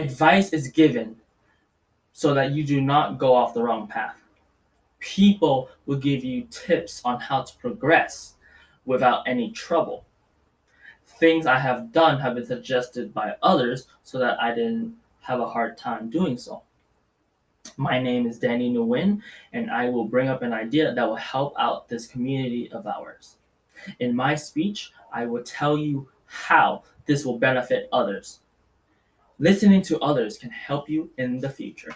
Advice is given so that you do not go off the wrong path. People will give you tips on how to progress without any trouble. Things I have done have been suggested by others so that I didn't have a hard time doing so. My name is Danny Nguyen, and I will bring up an idea that will help out this community of ours. In my speech, I will tell you how this will benefit others. Listening to others can help you in the future.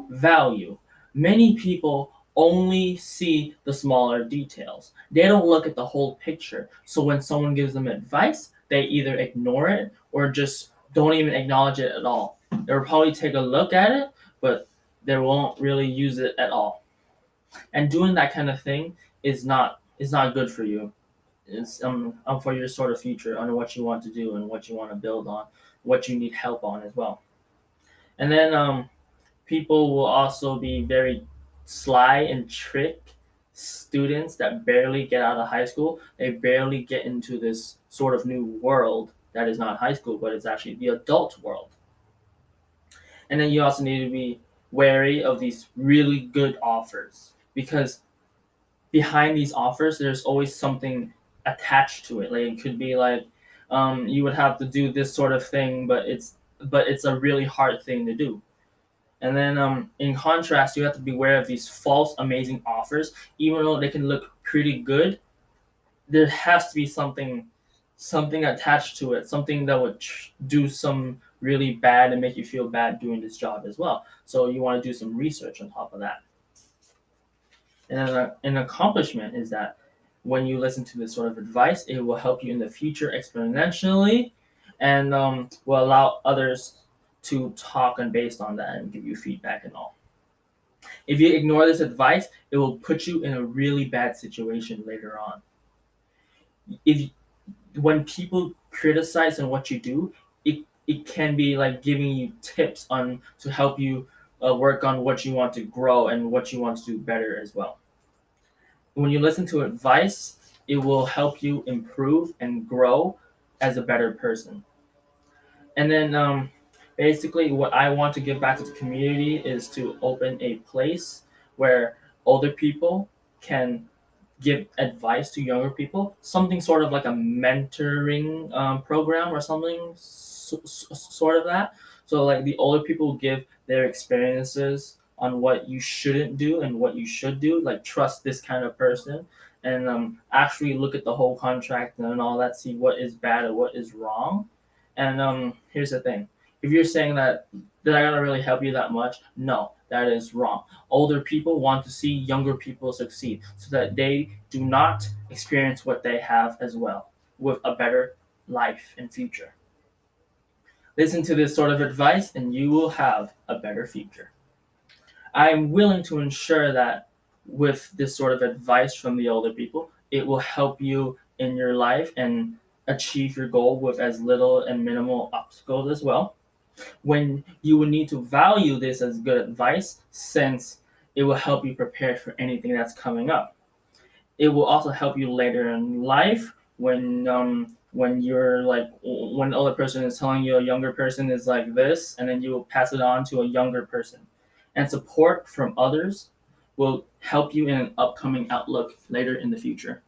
Value. Many people only see the smaller details. They don't look at the whole picture. So when someone gives them advice, they either ignore it or just don't even acknowledge it at all. They'll probably take a look at it, but they won't really use it at all. And doing that kind of thing is not good for you. It's for your sort of future on what you want to do and what you want to build on, what you need help on as well. And then people will also be very sly and trick students that barely get out of high school. They barely get into this sort of new world that is not high school, but it's actually the adult world. And then you also need to be wary of these really good offers because behind these offers, there's always something attached to it. Like it could be like you would have to do this sort of thing, but it's a really hard thing to do. And then in contrast, you have to be aware of these false amazing offers. Even though they can look pretty good, there has to be something attached to it, something that would do some really bad and make you feel bad doing this job as well. So you want to do some research on top of that. And an accomplishment is that when you listen to this sort of advice, it will help you in the future exponentially and will allow others to talk and based on that and give you feedback and all. If you ignore this advice, it will put you in a really bad situation later on. If when people criticize on what you do, it can be like giving you tips on to help you work on what you want to grow and what you want to do better as well. When you listen to advice, it will help you improve and grow as a better person. And then basically, what I want to give back to the community is to open a place where older people can give advice to younger people, something sort of like a mentoring program or something sort of that. So like the older people give their experiences on what you shouldn't do and what you should do, like trust this kind of person, and actually look at the whole contract and all that, see what is bad and what is wrong. And here's the thing: if you're saying that they're not gonna really help you that much, no, that is wrong. Older people want to see younger people succeed so that they do not experience what they have as well with a better life and future. Listen to this sort of advice and you will have a better future. I'm willing to ensure that with this sort of advice from the older people, it will help you in your life and achieve your goal with as little and minimal obstacles as well. When you will need to value this as good advice since it will help you prepare for anything that's coming up. It will also help you later in life when you're like when the older person is telling you a younger person is like this, and then you will pass it on to a younger person. And support from others will help you in an upcoming outlook later in the future.